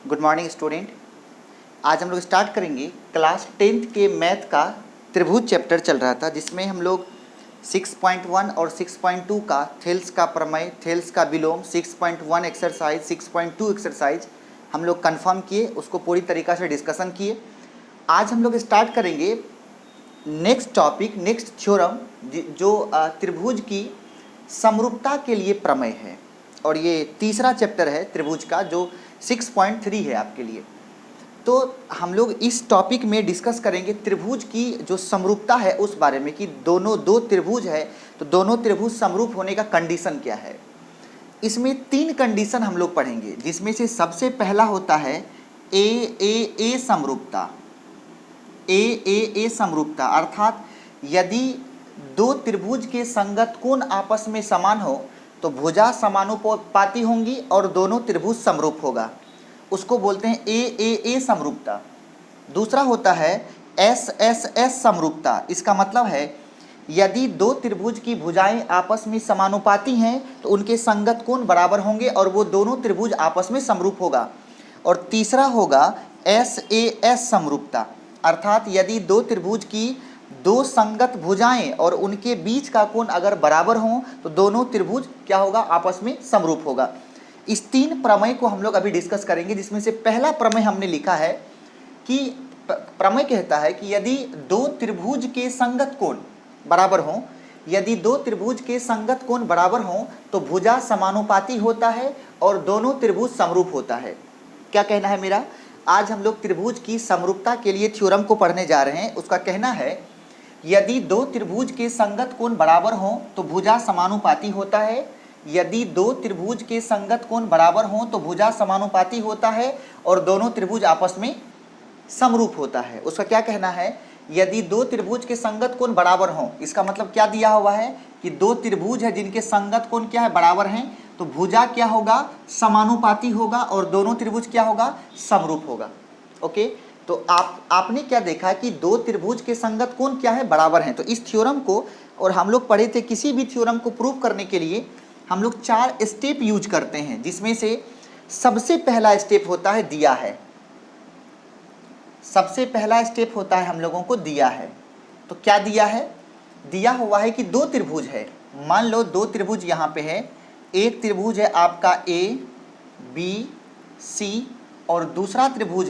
Good morning student. आज हम लोग स्टार्ट करेंगे क्लास 10th के मैथ का त्रिभुज चैप्टर चल रहा था, जिसमें हम लोग 6.1 और 6.2 का थेल्स का प्रमेय, थेल्स का विलोम, 6.1 एक्सरसाइज, 6.2 एक्सरसाइज हम लोग कंफर्म किए, उसको पूरी तरीक़ा से डिस्कशन किए। आज हम लोग स्टार्ट करेंगे नेक्स्ट टॉपिक, नेक्स्ट थ्योरम, जो त्रिभुज की समरूपता के लिए प्रमेय है, और ये तीसरा चैप्टर है त्रिभुज का, जो 6.3 है आपके लिए। तो हम लोग इस टॉपिक में डिस्कस करेंगे त्रिभुज की जो समरूपता है उस बारे में, कि दोनों दो त्रिभुज है तो दोनों त्रिभुज समरूप होने का कंडीशन क्या है। इसमें 3 कंडीशन हम लोग पढ़ेंगे, जिसमें से सबसे पहला होता है ए समरूपता। ए समरूपता अर्थात यदि दो त्रिभुज के संगत कोण आपस में समान हो तो भुजा समानुपाती होंगी और दोनों त्रिभुज समरूप होगा, उसको बोलते हैं ए समरूपता। दूसरा होता है एस समरूपता। इसका मतलब है यदि दो त्रिभुज की भुजाएं आपस में समानुपाती हैं तो उनके संगत कोण बराबर होंगे और वो दोनों त्रिभुज आपस में समरूप होगा। और तीसरा होगा एस समरूपता, अर्थात यदि दो त्रिभुज की दो संगत भुजाएं और उनके बीच का कोण अगर बराबर हो तो दोनों त्रिभुज क्या होगा, आपस में समरूप होगा। इस 3 प्रमेय को हम लोग अभी डिस्कस करेंगे, जिसमें से पहला प्रमेय हमने लिखा है कि प्रमेय कहता है कि यदि दो त्रिभुज के संगत कोण बराबर हों, यदि दो त्रिभुज के संगत कोण बराबर हों तो भुजा समानुपाती होता है और दोनों त्रिभुज समरूप होता है। क्या कहना है मेरा? आज हम लोग त्रिभुज की समरूपता के लिए थ्योरम को पढ़ने जा रहे हैं। उसका कहना है यदि दो त्रिभुज के संगत कोण बराबर हों तो भुजा समानुपाती होता है। यदि दो त्रिभुज के संगत कोण बराबर हों तो भुजा समानुपाती होता है और दोनों त्रिभुज आपस में समरूप होता है। उसका क्या कहना है? यदि दो त्रिभुज के संगत कोण बराबर हों, इसका मतलब क्या दिया हुआ है कि दो त्रिभुज है जिनके संगत कोण क्या है, बराबर हैं, तो भुजा क्या होगा, समानुपाती होगा और दोनों त्रिभुज क्या होगा, समरूप होगा। ओके, तो आपने क्या देखा कि दो त्रिभुज के संगत कोण क्या है, बराबर हैं। तो इस थ्योरम को, और हम लोग पढ़े थे किसी भी थ्योरम को प्रूव करने के लिए हम लोग 4 स्टेप यूज करते हैं, जिसमें से सबसे पहला स्टेप होता है दिया है। सबसे पहला स्टेप होता है हम लोगों को दिया है। तो क्या दिया है? दिया हुआ है कि दो त्रिभुज है। मान लो दो त्रिभुज यहाँ पे है, एक त्रिभुज है आपका ए बी सी और दूसरा त्रिभुज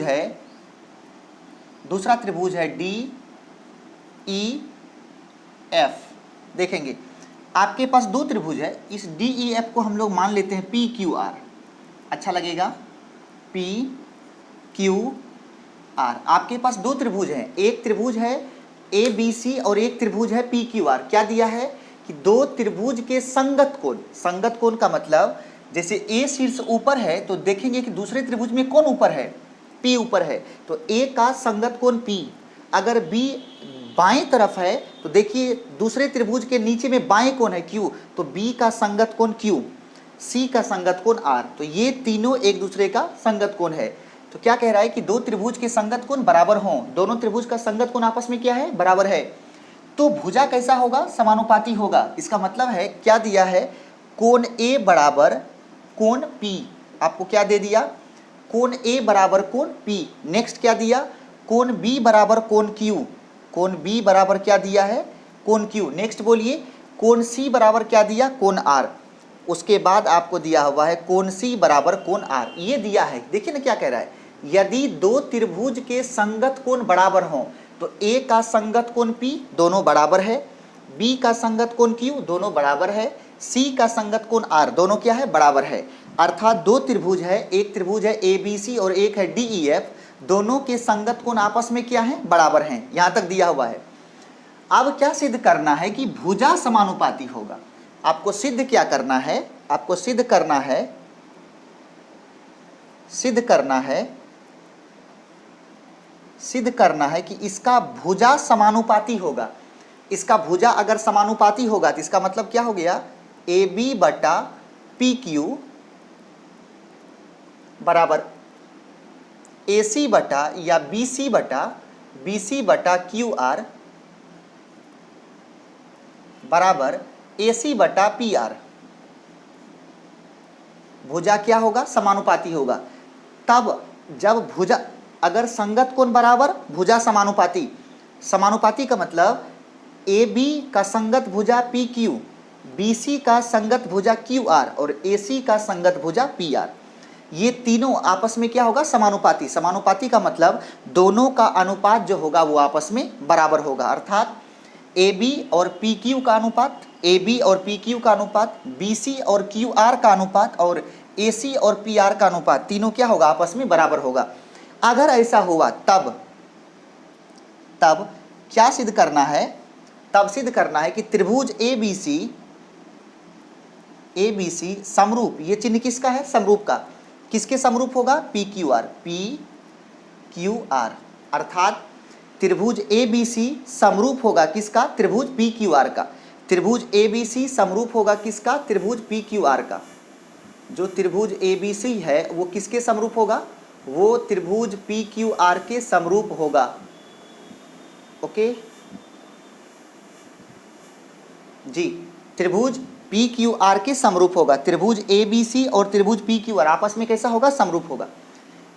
है डी ई एफ। देखेंगे आपके पास दो त्रिभुज है, इस डी ई एफ को हम लोग मान लेते हैं पी क्यू आर, अच्छा लगेगा, पी क्यू आर। आपके पास दो त्रिभुज हैं, एक त्रिभुज है ए बी सी और एक त्रिभुज है पी क्यू आर। क्या दिया है कि दो त्रिभुज के संगत कोण, संगत कोण का मतलब जैसे ए शीर्ष ऊपर है तो देखेंगे कि दूसरे त्रिभुज में कौन ऊपर है, पी ऊपर है, तो ए का संगत कोण पी। अगर बी बाएं तरफ है तो देखिए दूसरे त्रिभुज के नीचे में बाएं कोण है क्यू, तो बी का संगत कोण क्यू, सी का संगत कोण आर। तो ये तीनों एक दूसरे का संगत कोण है। तो क्या कह रहा है कि दो त्रिभुज के संगत कोण बराबर हों, दोनों त्रिभुज का संगत कोण आपस में क्या है, बराबर है, तो भुजा कैसा होगा, समानुपाती होगा। इसका मतलब है क्या दिया है, कोण ए बराबर कोण पी। आपको क्या दे दिया, कोण ए बराबर कोण पी। नेक्स्ट क्या दिया, कोण बी बराबर कोण क्यू, कोण बी बराबर क्या दिया है, कोण क्यू। नेक्स्ट बोलिए, कोण सी बराबर क्या दिया, कोण आर। उसके बाद आपको दिया हुआ है कोण सी बराबर कोण आर, ये दिया है। देखिए ना क्या कह रहा है, यदि दो त्रिभुज के संगत कोण बराबर हों तो ए का संगत कोण पी, दोनों बराबर है, बी का संगत कोण क्यू, दोनों बराबर है, सी का संगत कोण आर, दोनों क्या है, बराबर है। अर्थात दो त्रिभुज है, एक त्रिभुज है ए बी सी और एक है डी ई एफ, दोनों के संगत कोण आपस में क्या है, बराबर हैं। यहां तक दिया हुआ है। अब क्या सिद्ध करना है कि भुजा समानुपाती होगा। आपको सिद्ध क्या करना है, आपको सिद्ध करना है कि इसका भुजा समानुपाती होगा। इसका भुजा अगर समानुपाती होगा तो इसका मतलब क्या हो गया, ए बी बटा पी क्यू बराबर ए सी बटा या बी सी बटा क्यू आर बराबर ए सी बटा पी आर। भुजा क्या होगा, समानुपाती होगा। तब जब भुजा, अगर संगत कोण बराबर भुजा समानुपाती, समानुपाती का मतलब ए बी का संगत भुजा पी क्यू, बी सी का संगत भुजा क्यू आर और ए सी का संगत भुजा पी आर, ये तीनों आपस में क्या होगा, समानुपाती। समानुपाती का मतलब दोनों का अनुपात जो होगा वो आपस में बराबर होगा, अर्थात ए बी और पी क्यू का अनुपात, ए बी और पी क्यू का अनुपात, बी सी और क्यू आर का अनुपात और ए सी और पी आर का अनुपात, तीनों क्या होगा, आपस में बराबर होगा। अगर ऐसा हुआ तब क्या सिद्ध करना है, तब सिद्ध करना है कि त्रिभुज ए बी सी समरूप, ये चिन्ह किसका है, समरूप का, किसके समरूप होगा, पी क्यू आर, अर्थात त्रिभुज ए बी सी समरूप होगा किसका, त्रिभुज पी क्यू आर का। त्रिभुज ए बी सी समरूप होगा किसका, त्रिभुज पी क्यू आर का। जो त्रिभुज ए बी सी है वो किसके समरूप होगा, वो त्रिभुज पी क्यू आर के समरूप होगा। ओके जी, त्रिभुज पी क्यू आर के समरूप होगा। त्रिभुज ए बी सी और त्रिभुज पी क्यू आर आपस में कैसा होगा, समरूप होगा।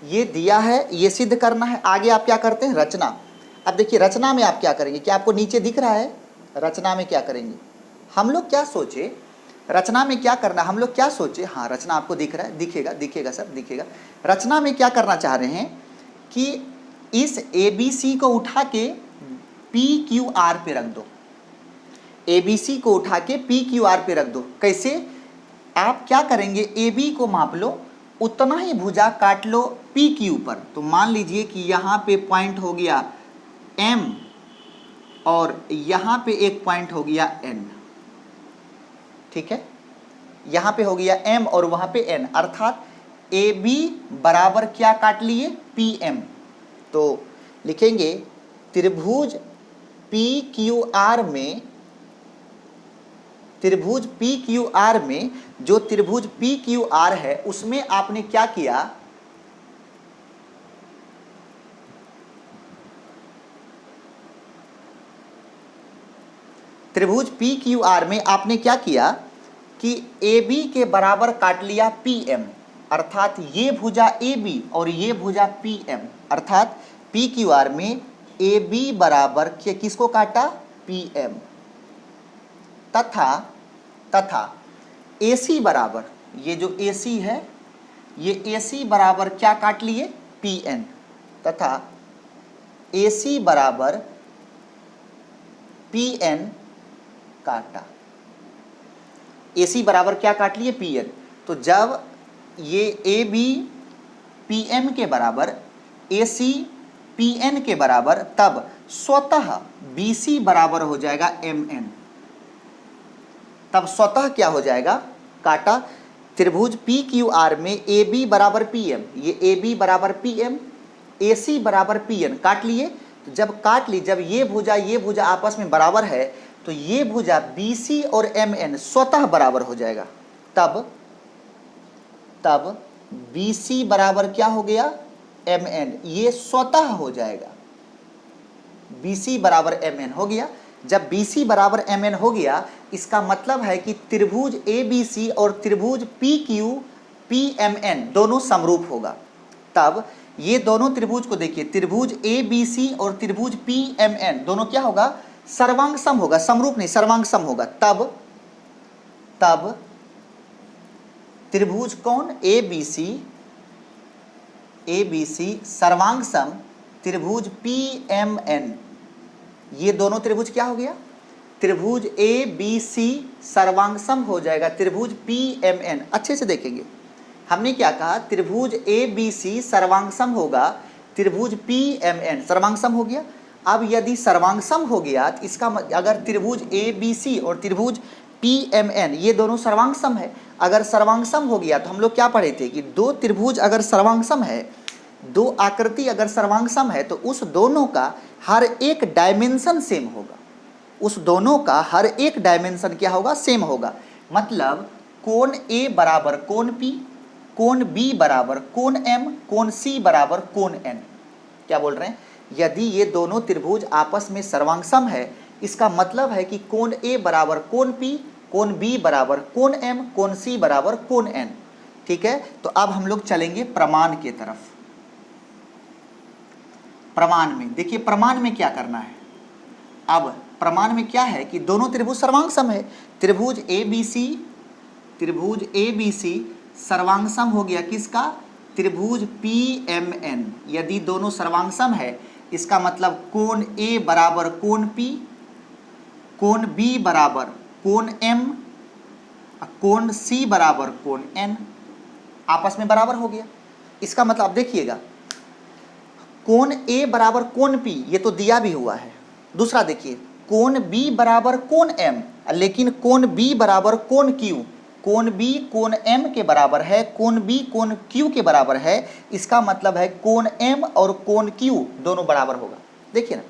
ये दिया है, ये सिद्ध करना है। आगे आप क्या करते हैं, रचना। अब देखिए रचना में आप क्या करेंगे, क्या आपको नीचे दिख रहा है, रचना में क्या करेंगे, हम लोग क्या सोचे, रचना में क्या करना, हम लोग क्या सोचे, हाँ रचना आपको दिख रहा है, दिखेगा सर, दिखेगा। रचना में क्या करना चाह रहे हैं कि इस ए बी सी को उठा के पी क्यू आर पे रख दो, ए बी सी को उठा के पी क्यू आर पे रख दो। कैसे, आप क्या करेंगे, ए बी को माप लो, उतना ही भुजा काट लो पी क्यू पर। तो मान लीजिए कि यहाँ पे पॉइंट हो गया एम और यहाँ पे एक पॉइंट हो गया एन, ठीक है, यहाँ पे हो गया एम और वहाँ पे एन, अर्थात ए बी बराबर क्या काट लिए, पी एम। तो लिखेंगे त्रिभुज पी क्यू आर में, त्रिभुज पी क्यू आर में जो त्रिभुज पी क्यू आर है उसमें आपने क्या किया, त्रिभुज पी क्यू आर में आपने क्या किया कि ए बी के बराबर काट लिया पी एम, अर्थात ये भुजा ए बी और ये भुजा पी एम, अर्थात पी क्यू आर में ए बी बराबर किसको काटा, पी एम, तथा ए सी बराबर, ये जो ए सी है ये ए सी बराबर क्या काट लिए, पी एन, तथा ए सी बराबर पी एन काटा, ए सी बराबर क्या काट लिए, पी एन। तो जब ये ए बी पी एम के बराबर, ए सी पी एन के बराबर, तब स्वतः बी सी बराबर हो जाएगा एम एन, तब स्वतः क्या हो जाएगा, काटा। त्रिभुज पी क्यू आर में ए बी बराबर पी एम, ये ए बी बराबर पी एम, ए सी बराबर पी एन काट लिए। तो जब काट ली, जब ये भुजा आपस में बराबर है तो ये भुजा बी सी और एम एन स्वतः बराबर हो जाएगा, तब बी सी बराबर क्या हो गया, एम एन, ये स्वतः हो जाएगा, बी सी बराबर एम एन हो गया। जब बी सी बराबर एम एन हो गया, इसका मतलब है कि त्रिभुज ए बी सी और त्रिभुज P Q P M N दोनों समरूप होगा। तब ये दोनों त्रिभुज को देखिए, त्रिभुज ए बी सी और त्रिभुज पी एम एन दोनों क्या होगा, सर्वांग सम होगा, समरूप नहीं सर्वांग सम होगा। तब त्रिभुज कौन, ए बी सी सर्वांग सम त्रिभुज पी एम एन, ये दोनों त्रिभुज क्या हो गया, त्रिभुज ए बी सी सर्वांग सम हो जाएगा त्रिभुज पी एम एन। अच्छे से देखेंगे, हमने क्या कहा, त्रिभुज ए बी सी सर्वांग सम होगा त्रिभुज पी एम एन, सर्वांग सम हो गया। अब यदि सर्वांग सम हो गया तो इसका अगर त्रिभुज ए बी सी और त्रिभुज पी एम एन ये दोनों सर्वांग सम है, अगर सर्वांग सम हो गया तो हम लोग क्या पढ़े थे कि दो त्रिभुज अगर सर्वांग सम है, दो आकृति अगर सर्वांग सम है तो उस दोनों का हर एक डायमेंशन सेम होगा, उस दोनों का हर एक डायमेंशन क्या होगा, सेम होगा। मतलब कोण ए बराबर कोण पी, कोण बी बराबर कोण एम, कोण सी बराबर कोण एन। क्या बोल रहे हैं, यदि ये दोनों त्रिभुज आपस में सर्वांग सम है, इसका मतलब है कि कोण ए बराबर कोण पी, कोण बी बराबर कोण एम, कोण सी बराबर कोण एन। ठीक है, तो अब हम लोग चलेंगे प्रमाण के तरफ। प्रमाण में, देखिए प्रमाण में क्या करना है। अब प्रमाण में क्या है कि दोनों त्रिभुज सर्वांग सम है। त्रिभुज ए बी सी सर्वांग सम हो गया किसका? त्रिभुज पी एम एन। यदि दोनों सर्वांग सम है इसका मतलब कोण ए बराबर कोण पी, कोण बी बराबर कोण एम, कोण सी बराबर कोण एन, आपस में बराबर हो गया। इसका मतलब आप देखिएगा, कोण ए बराबर कोण पी ये तो दिया भी हुआ है। दूसरा देखिए, कोण बी बराबर कोण एम, लेकिन कोण बी बराबर कोण क्यू, कोण बी कोण एम के बराबर है, कोण बी कोण क्यू के बराबर है। इसका मतलब है कोण एम और कोण क्यू दोनों बराबर होगा। देखिए ना,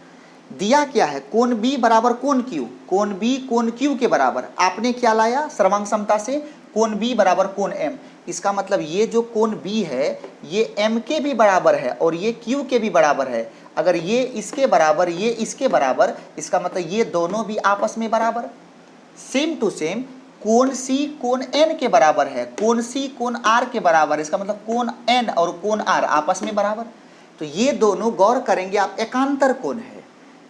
दिया क्या है, कोण बी बराबर कोण क्यू, कोण बी कोण क्यू के बराबर। आपने क्या लाया सर्वांग समता से, कोण बी बराबर कोण एम। इसका मतलब ये जो कोण बी है ये एम के भी बराबर है और ये क्यू के भी बराबर है। अगर ये इसके बराबर ये इसके बराबर, इसका मतलब ये दोनों भी आपस में बराबर। सेम टू सेम कोण सी कोण एन के बराबर है, कोण सी कोण आर के बराबर। इसका मतलब कोण एन और कोण आर आपस में बराबर। तो ये दोनों गौर करेंगे आप एकांतर कोण है,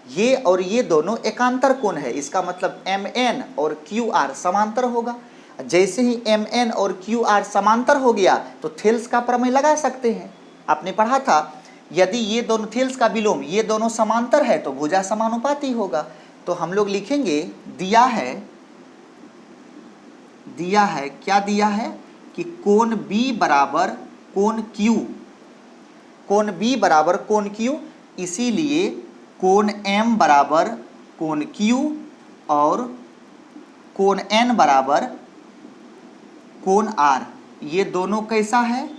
ये और ये दोनों एकांतर कोण है। इसका मतलब एम एन और क्यू आर समांतर होगा। जैसे ही एम एन और क्यू आर समांतर हो गया तो थेल्स का प्रमेय लगा सकते हैं। आपने पढ़ा था यदि ये दोनों थेल्स का विलोम ये दोनों समांतर है तो भुजा समानुपाती होगा। तो हम लोग लिखेंगे दिया है क्या दिया है कि कोण बी बराबर कोण क्यू, कोण बी बराबर कोण क्यू, इसीलिए कोण एम बराबर कोण क्यू और कोण एन बराबर कोण आर। ये दोनों कैसा है?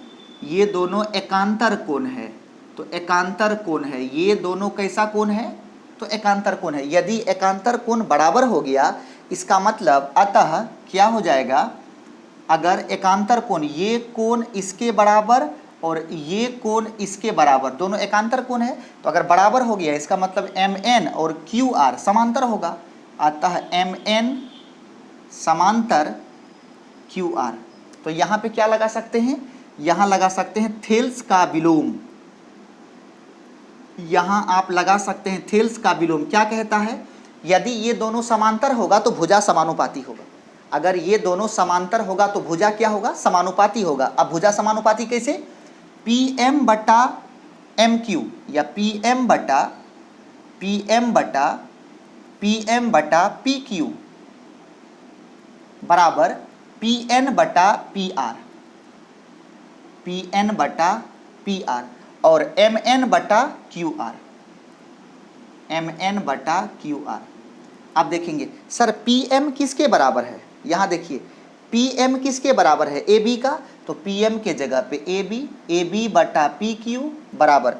ये दोनों एकांतर कोण है। तो एकांतर कोण है, ये दोनों कैसा कोण है? तो एकांतर कोण है। यदि एकांतर कोण बराबर हो गया इसका मतलब अतः क्या हो जाएगा, अगर एकांतर कोण ये कोण इसके बराबर और ये कोण इसके बराबर, दोनों एकांतर कोण है तो अगर बराबर हो गया इसका मतलब एम एन और क्यू आर समांतर होगा। अतः एम एन समांतर क्यू आर। तो यहाँ पे क्या लगा सकते हैं? यहाँ लगा सकते हैं थेल्स का विलोम। यहाँ आप लगा सकते हैं थेल्स का विलोम। क्या कहता है? यदि ये दोनों समांतर होगा तो भुजा समानुपाती होगा। अगर ये दोनों समांतर होगा तो भुजा क्या होगा? समानुपाती होगा। अब भुजा समानुपाती कैसे? पी एम बटा एम क्यू या पी एम बटा पी क्यू बराबर पी एन बटा पी आर, पी एन बटा पी आर और एम एन बटा क्यू आर, एम एन बटा क्यू आर। अब देखेंगे सर पी एम किसके बराबर है? यहाँ देखिए पी एम किसके बराबर है? ए बी का। तो पी एम के जगह पे ए बी बटा पी क्यू बराबर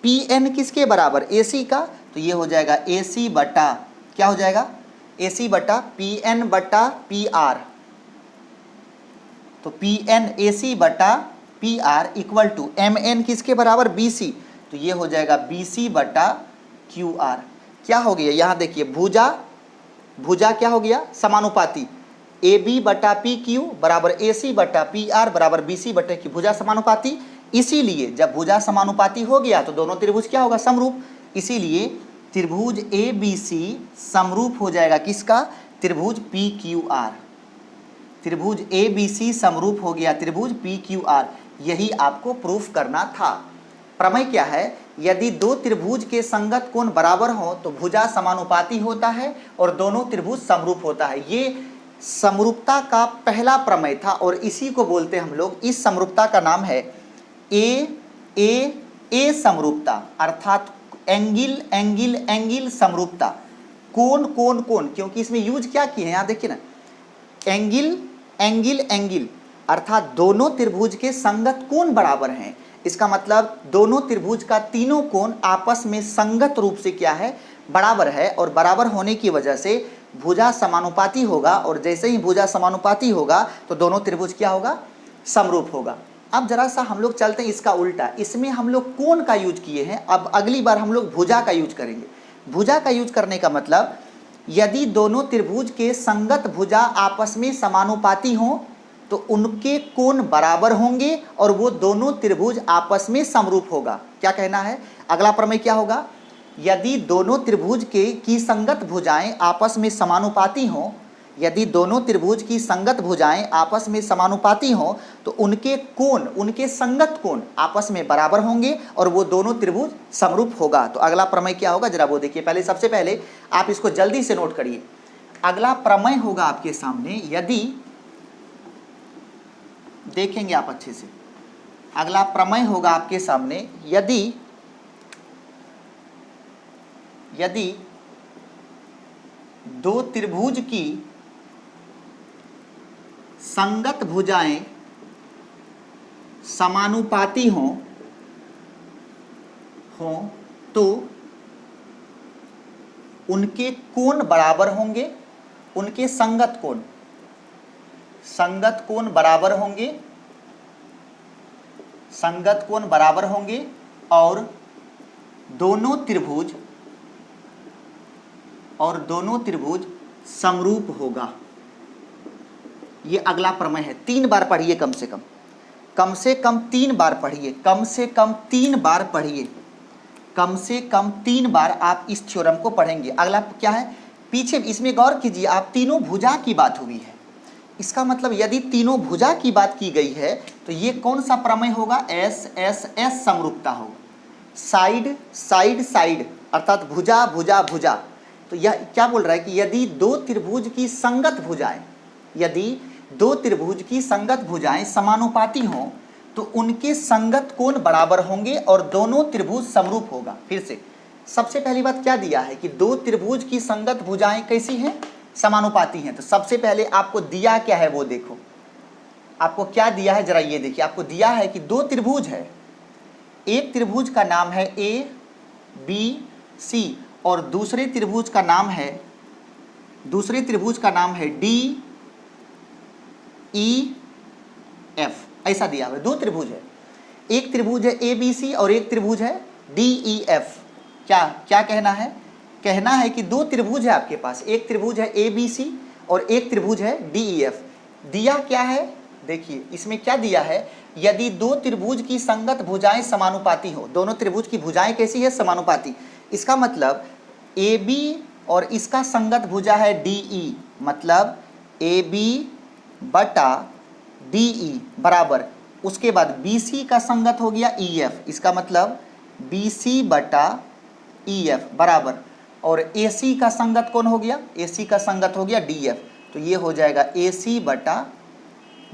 पी एन किसके बराबर? ए सी का। तो ये हो जाएगा ए सी बटा क्या हो जाएगा? ए सी बटा पी एन बटा पी आर। तो पी एन ए सी बटा P R equal to M N किसके बराबर? B C. तो ये हो जाएगा बी सी बटा क्यू आर। क्या हो गया? यहाँ देखिए भुजा क्या हो गया? समानुपाती। ए बी बटा पी क्यू बराबर ए सी बटा पी आर बराबर बी सी बटा क्यू, भुजा समानुपाती। इसीलिए जब भुजा समानुपाती हो गया तो दोनों त्रिभुज क्या होगा? समरूप। इसीलिए त्रिभुज ए बी सी समरूप हो जाएगा किसका? त्रिभुज पी क्यू आर। त्रिभुज ए बी सी समरूप हो गया त्रिभुज पी क्यू आर। यही आपको प्रूफ करना था। प्रमेय क्या है? यदि दो त्रिभुज के संगत कोण बराबर हो तो भुजा समानुपाती होता है और दोनों त्रिभुज समरूप होता है। ये समरूपता का पहला प्रमेय था और इसी को बोलते हैं हम लोग, इस समरूपता का नाम है ए समरूपता, अर्थात एंगिल एंगिल एंगिल समरूपता। कोण कोण कोण, क्योंकि इसमें यूज क्या किए हैं यहाँ देखिए ना, एंगिल एंगिल एंगिल अर्थात दोनों त्रिभुज के संगत कोण बराबर हैं। इसका मतलब दोनों त्रिभुज का तीनों कोण आपस में संगत रूप से क्या है? बराबर है। और बराबर होने की वजह से भुजा समानुपाती होगा और जैसे ही भुजा समानुपाती होगा तो दोनों त्रिभुज क्या होगा? समरूप होगा। अब जरा सा हम लोग चलते हैं इसका उल्टा। इसमें हम लोग कोण का यूज किए हैं, अब अगली बार हम लोग भुजा का यूज करेंगे। भुजा का यूज करने का मतलब यदि दोनों त्रिभुज के संगत भुजा आपस में समानुपाती हों तो उनके कोण बराबर होंगे और वो दोनों त्रिभुज आपस में समरूप होगा। क्या कहना है? अगला प्रमेय क्या होगा? यदि दोनों त्रिभुज की संगत भुजाएं आपस में समानुपाती हों, यदि दोनों त्रिभुज की संगत भुजाएं आपस में समानुपाती हों तो उनके कोण, उनके संगत कोण आपस में बराबर होंगे और वो दोनों त्रिभुज समरूप होगा। तो अगला प्रमेय क्या होगा जरा वो देखिए। पहले सबसे पहले आप इसको जल्दी से नोट करिए। अगला प्रमेय होगा आपके सामने, यदि देखेंगे आप अच्छे से, अगला प्रमेय होगा आपके सामने, यदि दो त्रिभुज की संगत भुजाएं समानुपाती हों तो उनके कोण बराबर होंगे, उनके संगत कोण बराबर होंगे, संगत कोण बराबर होंगे और दोनों त्रिभुज समरूप होगा। ये अगला प्रमेय है। 3 बार पढ़िए, कम से कम 3 बार पढ़िए, कम से कम 3 बार आप इस थ्योरम को पढ़ेंगे। अगला क्या है? पीछे इसमें गौर कीजिए, आप तीनों भुजा की बात हुई है। इसका मतलब यदि तीनों भुजा की बात की गई है तो ये कौन सा प्रमेय होगा? एस एस एस समरूपता होगा। साइड साइड साइड अर्थात भुजा भुजा भुजा। तो यह क्या बोल रहा है कि यदि दो त्रिभुज की संगत भुजाएं समानुपाती हों तो उनके संगत कोण बराबर होंगे और दोनों त्रिभुज समरूप होगा। फिर से सबसे पहली बात क्या दिया है कि दो त्रिभुज की संगत भुजाएं कैसी हैं? समानुपाती हैं। तो सबसे पहले आपको दिया क्या है वो देखो। आपको क्या दिया है जरा ये देखिए। आपको दिया है कि दो त्रिभुज है, एक त्रिभुज का नाम है ए बी सी और दूसरे त्रिभुज का नाम है डी ई एफ। ऐसा दिया हुआ है। दो त्रिभुज है, एक त्रिभुज है ए बी सी और एक त्रिभुज है डी ई एफ। क्या कहना है? कहना है कि दो त्रिभुज है आपके पास, एक त्रिभुज है ए बी सी और एक त्रिभुज है डी ई एफ। दिया क्या है? देखिए इसमें क्या दिया है, यदि दो त्रिभुज की संगत भुजाएं समानुपाती हो, दोनों त्रिभुज की भुजाएं कैसी है? समानुपाती। इसका मतलब ए बी और इसका संगत भुजा है डी ई, मतलब ए बी बटा डी ई बराबर, उसके बाद बी सी का संगत हो गया ई एफ, इसका मतलब बी सी बटा ई एफ बराबर, और ए सी का संगत कौन हो गया? ए सी का संगत हो गया डी एफ। तो ये हो जाएगा ए सी बटा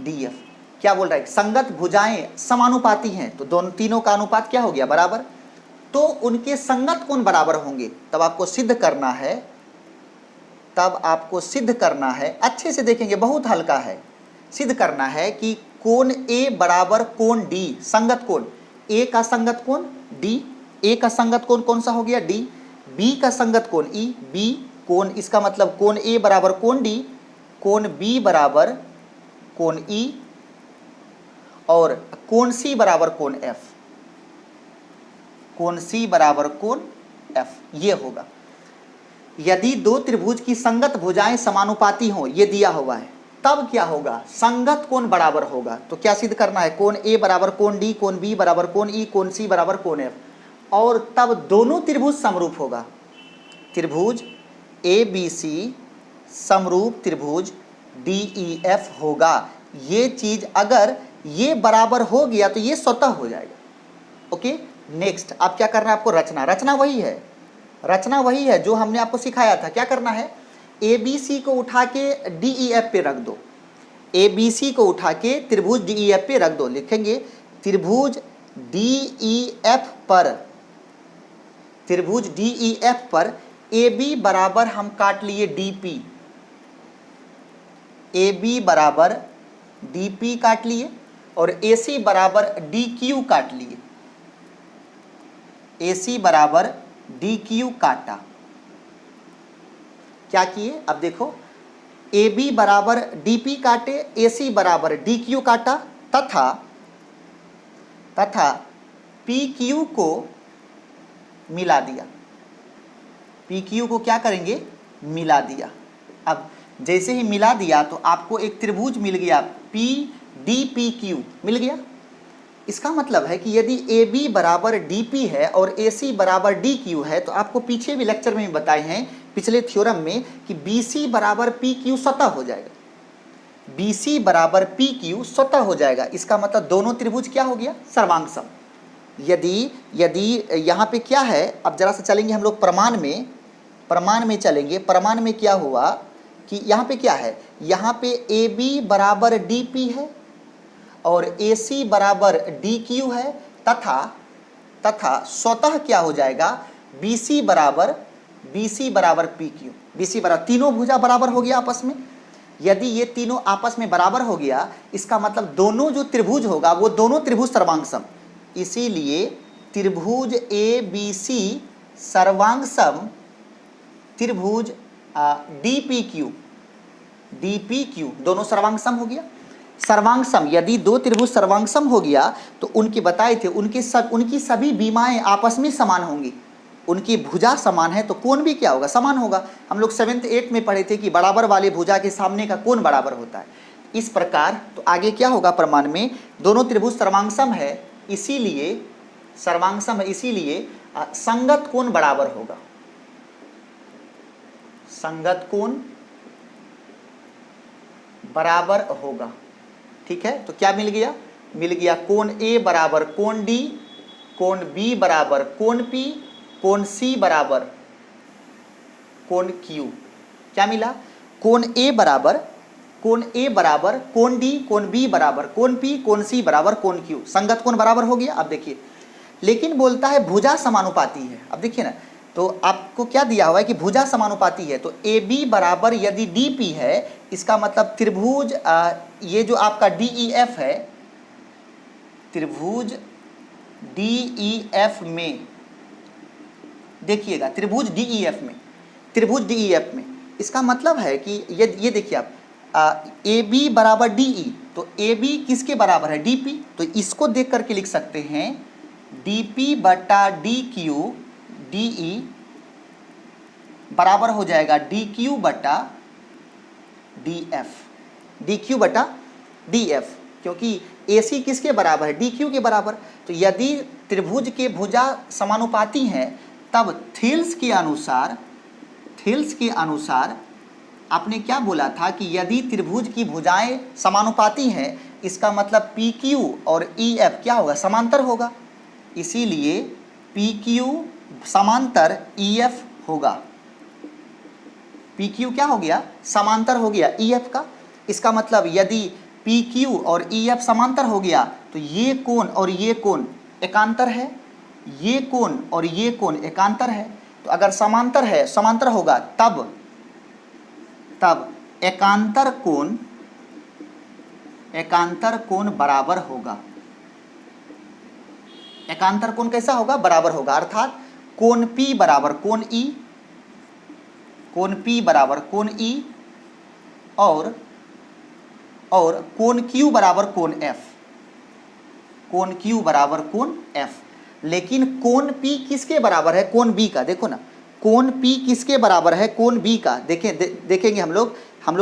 डी एफ। क्या बोल रहा है? संगत भुजाएं समानुपाती हैं तो दोनों तीनों का अनुपात क्या हो गया? बराबर। तो उनके संगत कोण बराबर होंगे। तब आपको सिद्ध करना है, अच्छे से देखेंगे, बहुत हल्का है। सिद्ध करना है कि कोण ए बराबर कोण डी, संगत कोण ए का संगत कोण डी, ए का संगत कोण कौन सा हो गया? डी। बी का संगत कोण ई, बी कोण, इसका मतलब कोण ए बराबर कोण डी, कोण बी बराबर कोण ई और कोण सी बराबर कोण एफ, कोण सी बराबर कोण एफ। ये होगा यदि दो त्रिभुज की संगत भुजाएं समानुपाती हों, ये दिया हुआ है, तब क्या होगा? संगत कोण बराबर होगा। तो क्या सिद्ध करना है? कोण ए बराबर कोण डी, कोण बी बराबर कोण ई, कोण सी बराबर कोण एफ, और तब दोनों त्रिभुज समरूप होगा। त्रिभुज ए बी सी समरूप त्रिभुज डी ई एफ होगा। ये चीज अगर ये बराबर हो गया तो ये स्वतः हो जाएगा। ओके, नेक्स्ट अब क्या करना है आपको? रचना वही है जो हमने आपको सिखाया था। क्या करना है? ए बी सी को उठा के डी ई एफ पे रख दो, ए बी सी को उठा के त्रिभुज डी ई एफ पे रख दो। लिखेंगे त्रिभुज डी ई एफ पर ए बी बराबर हम काट लिए डी पी, ए बी बराबर डी पी काट लिए और ए सी बराबर डी क्यू काट लिए, ए सी बराबर डी क्यू काटा। क्या किए? अब देखो, ए बी बराबर डी पी काटे, ए सी बराबर डी क्यू काटा, तथा पी क्यू को मिला दिया। पी क्यू को क्या करेंगे? मिला दिया। अब जैसे ही मिला दिया तो आपको एक त्रिभुज मिल गया पी डी पी क्यू मिल गया। इसका मतलब है कि यदि ए बी बराबर डी पी है और ए सी बराबर डी क्यू है तो आपको पीछे भी लेक्चर में बताए हैं पिछले थ्योरम में कि बी सी बराबर पी क्यू स्वतः हो जाएगा, बी सी बराबर पी क्यू स्वतः हो जाएगा। इसका मतलब दोनों त्रिभुज क्या हो गया, सर्वांग सम। यदि यहाँ पे क्या है, अब जरा सा चलेंगे हम लोग प्रमाण में चलेंगे। प्रमाण में क्या हुआ कि यहाँ पे क्या है, यहाँ पे ए बी बराबर डी पी है और ए सी बराबर डी क्यू है तथा स्वतः क्या हो जाएगा, बी सी बराबर पी क्यू। बी सी बराबर, तीनों भुजा बराबर हो गया आपस में। यदि ये तीनों आपस में बराबर हो गया इसका मतलब दोनों जो त्रिभुज होगा वो दोनों त्रिभुज सर्वांग सम। इसीलिए त्रिभुज ए बी सी सर्वांग सम त्रिभुज डी पी क्यू दोनों सर्वांग सम हो गया। सर्वांग सम, यदि दो त्रिभुज सर्वांग सम हो गया तो उनके बताए थे उनकी सभी बीमाएं आपस में समान होंगी। उनकी भुजा समान है तो कोण भी क्या होगा, समान होगा। हम लोग 7th 8th में पढ़े थे कि बराबर वाले भुजा के सामने का कोण बराबर होता है। इस प्रकार तो आगे क्या होगा, प्रमाण में दोनों त्रिभुज सर्वांग सम है इसीलिए संगत कोण बराबर होगा। संगत कोण बराबर होगा, ठीक है। तो क्या मिल गया कोण ए बराबर कोण डी, कोण बी बराबर कोण पी, कोण सी बराबर कोण क्यू। क्या मिला, कोण ए बराबर कोण डी, कोण बी बराबर कोण पी, कोण सी बराबर कोण क्यू। संगत कोण बराबर हो गया। अब देखिए, लेकिन बोलता है भुजा समानुपाती है। अब देखिए ना, तो आपको क्या दिया हुआ है कि भुजा समानुपाती है। तो ए बी बराबर यदि डी पी है इसका मतलब त्रिभुज ये जो आपका डी ई एफ है, त्रिभुज डी ई एफ में देखिएगा, त्रिभुज डी ई एफ में इसका मतलब है कि ये देखिए आप ए बी बराबर डी ई, तो ए बी किसके बराबर है, डी पी। तो इसको देख करके लिख सकते हैं डी पी बटा डी क्यू डी ई बराबर हो जाएगा डी क्यू बटा डी एफ, डी क्यू बटा डी एफ, क्योंकि ए सी किसके बराबर है, डी क्यू के बराबर। तो यदि त्रिभुज के भुजा समानुपाती हैं तब थेल्स के अनुसार आपने क्या बोला था कि यदि त्रिभुज की भुजाएं समानुपाती हैं इसका मतलब पी क्यू और ई एफ क्या होगा, समांतर होगा। इसीलिए पी क्यू समांतर ई एफ होगा। पी क्यू क्या हो गया, समांतर हो गया ई एफ का। इसका मतलब यदि पी क्यू और ई एफ समांतर हो गया तो ये कोण और ये कोण एकांतर है, ये कोण और ये कोण एकांतर है। तो अगर समांतर होगा तब एकांतर कोण बराबर होगा। एकांतर कोण कैसा होगा, बराबर होगा। अर्थात कोण P बराबर कोण E, कोण P बराबर कोण E और कोण Q बराबर कोण F, कोण Q बराबर कोण F। लेकिन कोण P किसके बराबर है, कोण B का। देखो ना, कोण P किसके बराबर है, कोण B का। देखेंगे हम लोग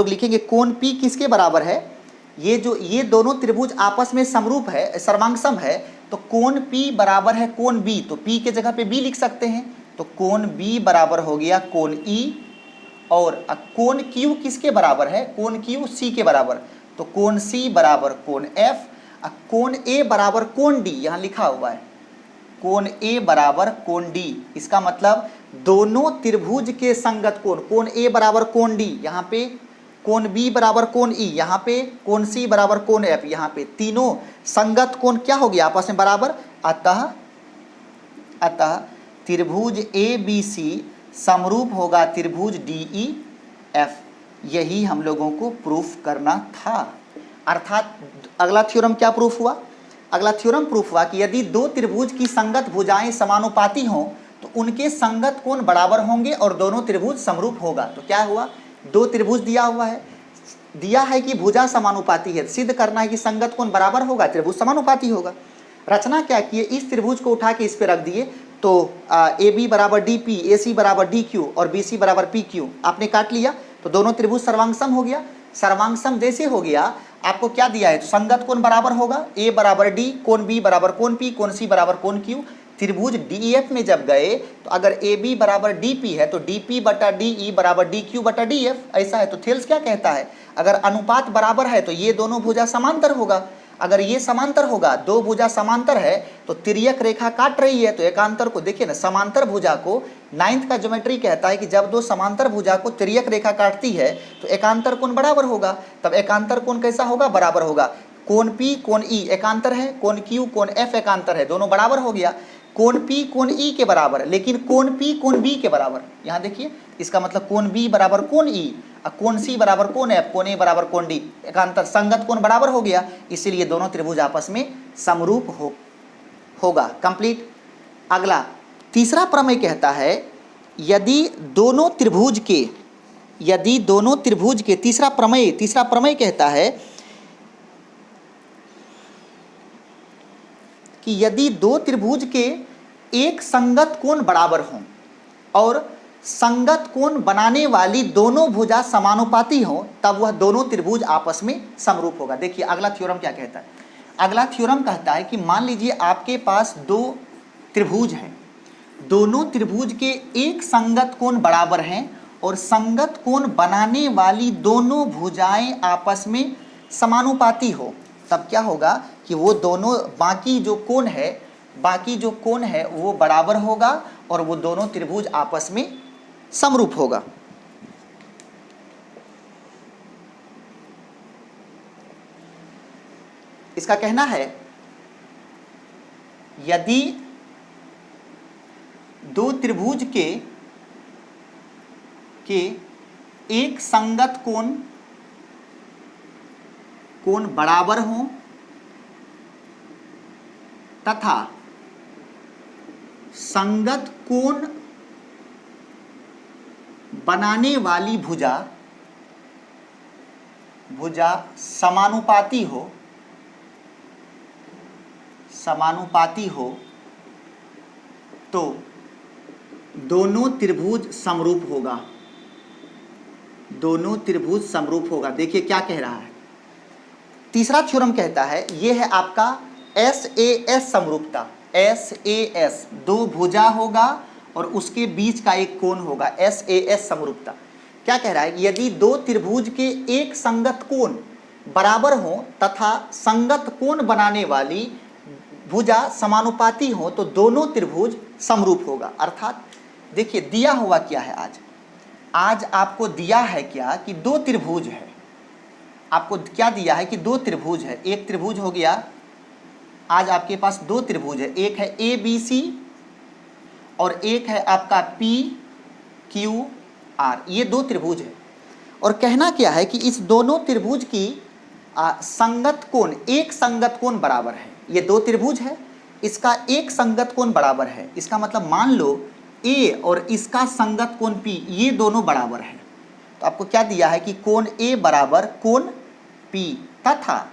लिखेंगे कोण P किसके बराबर है। ये दोनों त्रिभुज आपस में समरूप है, सर्वांग सम है। तो कोण P बराबर है कोण B, तो P के जगह पे B लिख सकते हैं। तो कोण B बराबर हो गया कोण E और कोण Q किसके बराबर है, कोण Q C के बराबर। तो कोण C बराबर कोण F, कोण A बराबर कोण D, यहाँ लिखा हुआ है कोण A बराबर कोण D। इसका मतलब दोनों त्रिभुज के संगत कोण A बराबर कोण D, यहाँ पे कोण B बराबर कोण E, यहाँ पे कोण C बराबर कोण F, यहाँ पे तीनों संगत कोण क्या हो गया, आपस में बराबर। अतः त्रिभुज ABC समरूप होगा त्रिभुज DEF। यही हम लोगों को प्रूफ करना था। अर्थात अगला थ्योरम क्या प्रूफ हुआ, अगला थ्योरम प्रूफ हुआ कि यदि दो त्रिभुज की संगत भुजाएं समानुपाती हों तो उनके संगत कोण बराबर होंगे और दोनों त्रिभुज समरूप होगा। तो क्या हुआ, दो त्रिभुज दिया है कि भुजा समानुपाती है, सिद्ध करना है कि संगत कोण बराबर होगा, त्रिभुज समानुपाती होगा। रचना क्या किए, इस त्रिभुज को उठा के इस पे रख दिए। तो ए बी बराबर डी पी, ए सी बराबर डी क्यू और बी सी बराबर पी क्यू आपने काट लिया। तो दोनों त्रिभुज सर्वांग हो गया। सर्वांग जैसे हो गया, आपको क्या दिया है, तो संगत कोण बराबर होगा ए बराबर डी, कोण बी बराबर कोण पी, कोण सी बराबर कोण क्यू। त्रिभुज DEF में जब गए तो अगर AB बराबर DP है तो DP बटा DE बराबर DQ बटा DF, ऐसा है। तो थेल्स क्या कहता है, अगर अनुपात बराबर है तो ये दोनों भुजा समांतर होगा। अगर ये समांतर होगा, दो भुजा समांतर है तो तिर्यक रेखा काट रही है, तो एकांतर को देखिए ना, समांतर भुजा को 9th का ज्योमेट्री कहता है कि जब दो समांतर भुजा को तिर्यक रेखा काटती है तो एकांतर कोण बराबर होगा। तब एकांतर कोण कैसा होगा, बराबर होगा। कोण P कोण E एकांतर है, कोण Q कोण F एकांतर है, दोनों बराबर हो गया। कोण P कोण E के बराबर, लेकिन कोण P कोण B के बराबर। यहाँ देखिए, इसका मतलब कोण B बराबर कोण E, कोण C बराबर कोण F, कोण A बराबर कोण D, एकांतर संगत कोण बराबर हो गया, इसीलिए दोनों त्रिभुज आपस में समरूप होगा। कंप्लीट। अगला तीसरा प्रमेय कहता है, यदि दोनों त्रिभुज के तीसरा प्रमेय कहता है कि यदि दो त्रिभुज के एक संगत कोण बराबर हों और संगत कोण बनाने वाली दोनों भुजा समानुपाती हों, तब वह दोनों त्रिभुज आपस में समरूप होगा। देखिए अगला थ्योरम क्या कहता है। अगला थ्योरम कहता है कि मान लीजिए आपके पास दो त्रिभुज हैं, दोनों त्रिभुज के एक संगत कोण बराबर हैं और संगत कोण बनाने वाली दोनों भुजाएं आपस में समानुपाती हो, तब क्या होगा कि वो दोनों बाकी जो कोण है वो बराबर होगा और वो दोनों त्रिभुज आपस में समरूप होगा। इसका कहना है, यदि दो त्रिभुज के एक संगत कोण बराबर हों तथा संगत कोण बनाने वाली भुजा समानुपाती हो तो दोनों त्रिभुज समरूप होगा। देखिए क्या कह रहा है, तीसरा थ्योरम कहता है, यह है आपका SAS समरूपता। SAS दो भुजा होगा और उसके बीच का एक कोण होगा, SAS समरूपता। क्या कह रहा है, यदि दो त्रिभुज के एक संगत कोण बराबर हो तथा संगत कोण बनाने वाली भुजा समानुपाती हो तो दोनों त्रिभुज समरूप होगा। अर्थात देखिए दिया हुआ क्या है, आज आपको दिया है क्या कि दो त्रिभुज है। आपको क्या दिया है कि दो त्रिभुज है। एक त्रिभुज हो गया, आज आपके पास दो त्रिभुज है, एक है ABC और एक है आपका PQR, ये दो त्रिभुज है। और कहना क्या है कि इस दोनों त्रिभुज की एक संगत कोण बराबर है। ये दो त्रिभुज है, इसका एक संगत कोण बराबर है। इसका मतलब मान लो A और इसका संगत कोण P, ये दोनों बराबर है। तो आपको क्या दिया है कि कोण A बराबर कोण P तथा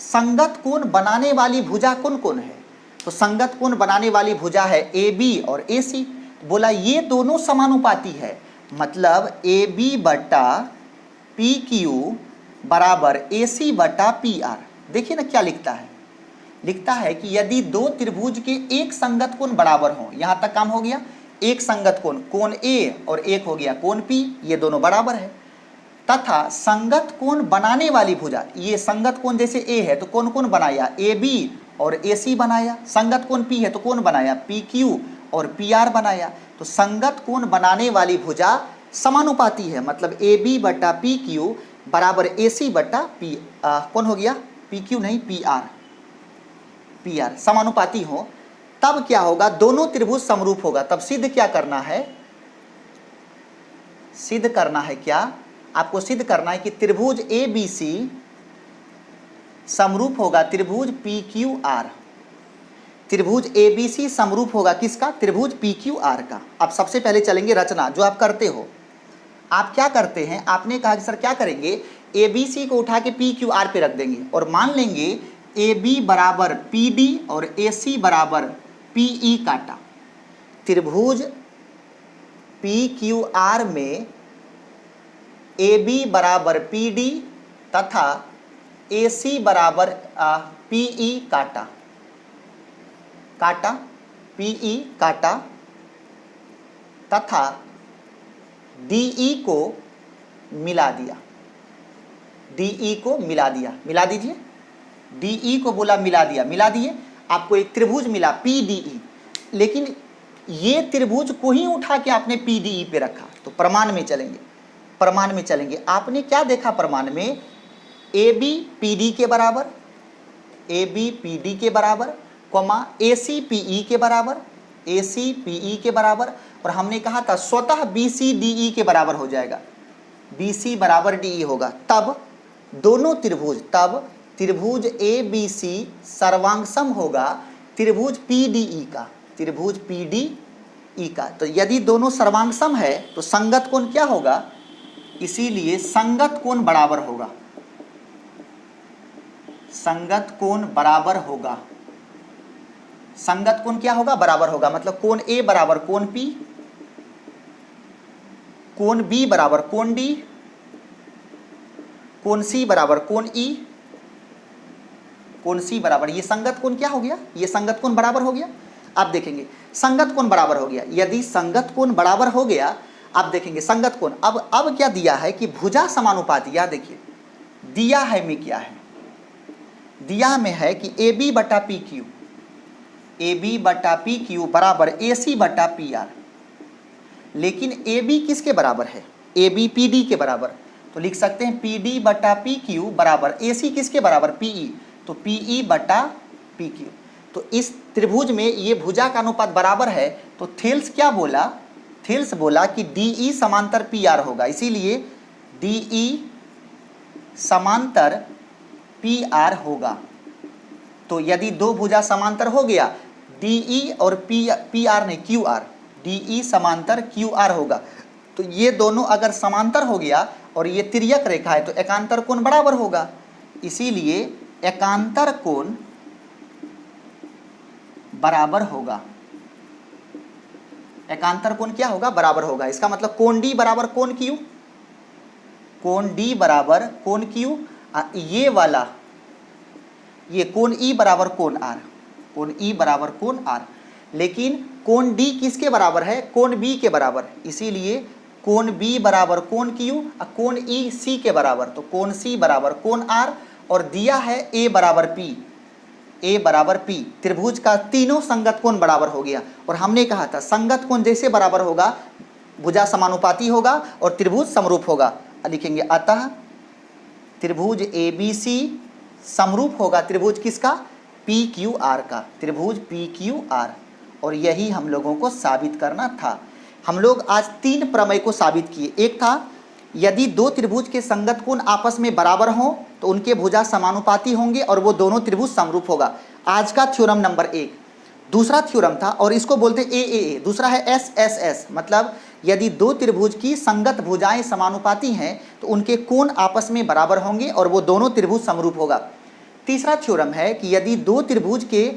संगत कोण बनाने वाली भुजा कौन है, तो संगत कोण बनाने वाली भुजा है AB और AC। बोला ये दोनों समानुपाती है, मतलब AB बटा PQ बराबर AC बटा PR। देखिए ना क्या लिखता है कि यदि दो त्रिभुज के एक संगत कोण बराबर हो, यहां तक काम हो गया। एक संगत कोण A और एक हो गया कोण P, ये दोनों बराबर है, तथा संगत कोण बनाने वाली भुजा, ये संगत कोण जैसे A है तो कौन बनाया, AB और AC बनाया। संगत कोण P है तो कौन बनाया, PQ और PR बनाया। तो संगत कोण बनाने वाली भुजा समानुपाती है, मतलब AB बटा PQ बराबर AC बटा कौन हो गया, PQ नहीं PR समानुपाती हो, तब क्या होगा, दोनों त्रिभुज समरूप होगा। तब सिद्ध क्या करना है, क्या आपको सिद्ध करना है कि त्रिभुज ABC समरूप होगा त्रिभुज PQR। त्रिभुज ABC समरूप होगा किसका, त्रिभुज PQR का। अब सबसे पहले चलेंगे रचना, जो आप करते हो। आप क्या करते हैं, आपने कहा कि सर क्या करेंगे, ABC को उठा के PQR पे रख देंगे और मान लेंगे AB बराबर PD और AC बराबर PE काटा। त्रिभुज PQR में AB बराबर PD तथा AC बराबर PE काटा, PE काटा तथा DE को मिला दिया, DE को मिला दिया, मिला दीजिए, DE को बोला मिला दिया, मिला दिए, आपको एक त्रिभुज मिला PDE, लेकिन ये त्रिभुज को ही उठा के आपने PDE पे रखा। तो प्रमाण में चलेंगे, प्रमाण में चलेंगे। आपने क्या देखा प्रमाण में? AB PD के बराबर, AB PD के बराबर, कॉमा AC PE के बराबर, AC PE के बराबर, और हमने कहा था स्वतः BC DE के बराबर हो जाएगा, BC बराबर DE होगा। तब दोनों त्रिभुज, तब त्रिभुज ABC सर्वांग सम होगा त्रिभुज PDE का, त्रिभुज PDE का। तो यदि दोनों सर्वांग सम है तो संगत कोण क्या होगा? इसीलिए संगत कोण बराबर होगा, संगत कोण बराबर होगा। संगत कोण क्या होगा? बराबर होगा। मतलब कोण A बराबर कोण P, कोण B बराबर कोण D, कोण C बराबर कोण E, कोण C बराबर, ये संगत कोण क्या हो गया? ये संगत कोण बराबर हो गया। आप देखेंगे संगत कोण बराबर हो गया। यदि संगत कोण बराबर हो गया, आप देखेंगे संगत कोण, अब क्या दिया है कि भुजा समानुपाती। या देखिए दिया है में क्या है? दिया में है कि AB बटा PQ, AB बटा PQ बराबर AC बटा PR। लेकिन AB किसके बराबर है? AB PD के बराबर। तो लिख सकते हैं PD बटा PQ बराबर AC किसके बराबर? PE। तो PE बटा PQ। तो इस त्रिभुज में ये भुजा का अनुपात बराबर है। तो थेल्स क्या बोला? थेल्स बोला कि DE समांतर PR होगा, इसीलिए DE समांतर PR होगा। तो यदि दो भुजा समांतर हो गया, DE और PR नहीं QR, DE समांतर QR होगा। तो ये दोनों अगर समांतर हो गया और ये तिर्यक रेखा है तो एकांतर कोण बराबर होगा, इसीलिए एकांतर कोण बराबर होगा। एकांतर कोण क्या होगा? बराबर होगा। इसका मतलब कोण D बराबर कोण Q, कोण D बराबर कोण Q, ये वाला ये कोण E बराबर कोण R, कोण E बराबर कोण R। लेकिन कोण D किसके बराबर है? कोण B के बराबर, इसीलिए कोण B बराबर कोण Q और कोण E C के बराबर। तो कोण C बराबर कोण R, और दिया है A बराबर P, A बराबर P। त्रिभुज का तीनों संगत कोण बराबर हो गया। और हमने कहा था संगत कोण जैसे बराबर होगा, भुजा समानुपाती होगा और त्रिभुज समरूप होगा। लिखेंगे अतः त्रिभुज ABC समरूप होगा त्रिभुज किसका? PQR का, त्रिभुज PQR। और यही हम लोगों को साबित करना था। हम लोग आज 3 प्रमेय को साबित किए। एक था यदि दो त्रिभुज के संगत कोण आपस में बराबर हों तो उनके भुजा समानुपाती होंगे और वो दोनों त्रिभुज समरूप होगा, आज का थ्योरम नंबर 1। दूसरा थ्योरम था, और इसको बोलते हैं AAA, दूसरा है SSS, मतलब यदि दो त्रिभुज की संगत भुजाएं समानुपाती हैं तो उनके कोण आपस में बराबर होंगे और वो दोनों त्रिभुज समरूप होगा। तीसरा थ्योरम है कि यदि दो त्रिभुज के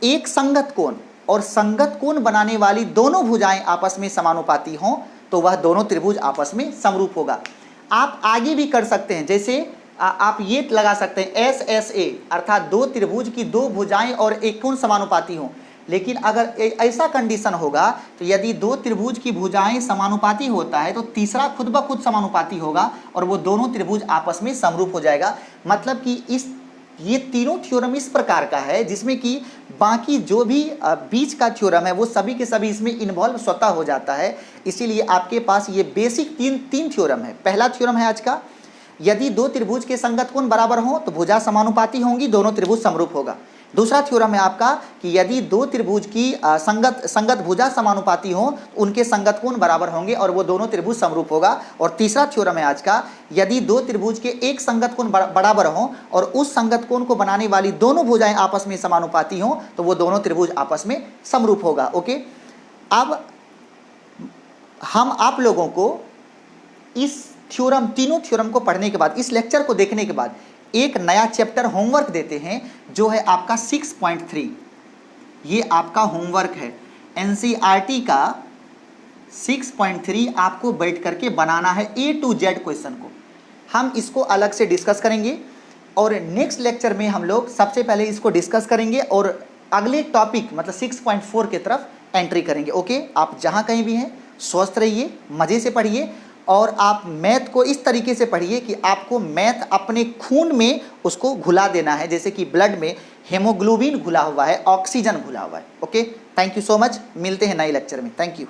एक संगत कोण और संगत कोण बनाने वाली दोनों भुजाएं आपस में समानुपाती हों तो वह दोनों त्रिभुज आपस में समरूप होगा। आप आगे भी कर सकते हैं, जैसे आप ये लगा सकते हैं SSA, अर्थात दो त्रिभुज की दो भुजाएं और एक कोण समानुपाती हों। लेकिन अगर ऐसा कंडीशन होगा तो यदि दो त्रिभुज की भुजाएं समानुपाती होता है तो तीसरा खुद ब खुद समानुपाती होगा और वो दोनों त्रिभुज आपस में समरूप हो जाएगा। मतलब कि ये तीनों थ्योरम इस प्रकार का है जिसमें कि बाकी जो भी बीच का थ्योरम है वो सभी के सभी इसमें इन्वॉल्व स्वतः हो जाता है। इसीलिए आपके पास ये बेसिक तीन थ्योरम है। पहला थ्योरम है आज का, यदि दो त्रिभुज के संगत कोण बराबर हों तो भुजा समानुपाती होंगी, दोनों त्रिभुज समरूप होगा। दूसरा थ्योरम है आपका कि यदि दो त्रिभुज की संगत भुजा समानुपाती हों तो उनके संगत कोण बराबर होंगे और वो दोनों त्रिभुज समरूप होगा। और तीसरा थ्योरम है आज का, यदि दो त्रिभुज के एक संगत कोण बराबर हों और उस संगत कोण को बनाने वाली दोनों भुजाएं आपस में समानुपाती हों तो वो दोनों त्रिभुज आपस में समरूप होगा। ओके, अब हम आप लोगों को इस थ्योरम, तीनों थ्योरम को पढ़ने के बाद, इस लेक्चर को देखने के बाद एक नया चैप्टर होमवर्क देते हैं जो है आपका 6.3। ये आपका होमवर्क है NCERT का 6.3। आपको बैठ करके बनाना है A to Z क्वेश्चन को। हम इसको अलग से डिस्कस करेंगे और नेक्स्ट लेक्चर में हम लोग सबसे पहले इसको डिस्कस करेंगे और अगले टॉपिक मतलब 6.4 की तरफ एंट्री करेंगे। ओके, आप जहाँ कहीं भी हैं स्वस्थ रहिए, मज़े से पढ़िए और आप मैथ को इस तरीके से पढ़िए कि आपको मैथ अपने खून में उसको घुला देना है, जैसे कि ब्लड में हेमोग्लोबिन घुला हुआ है, ऑक्सीजन घुला हुआ है। Okay, thank you so much, मिलते हैं नए लेक्चर में। Thank you.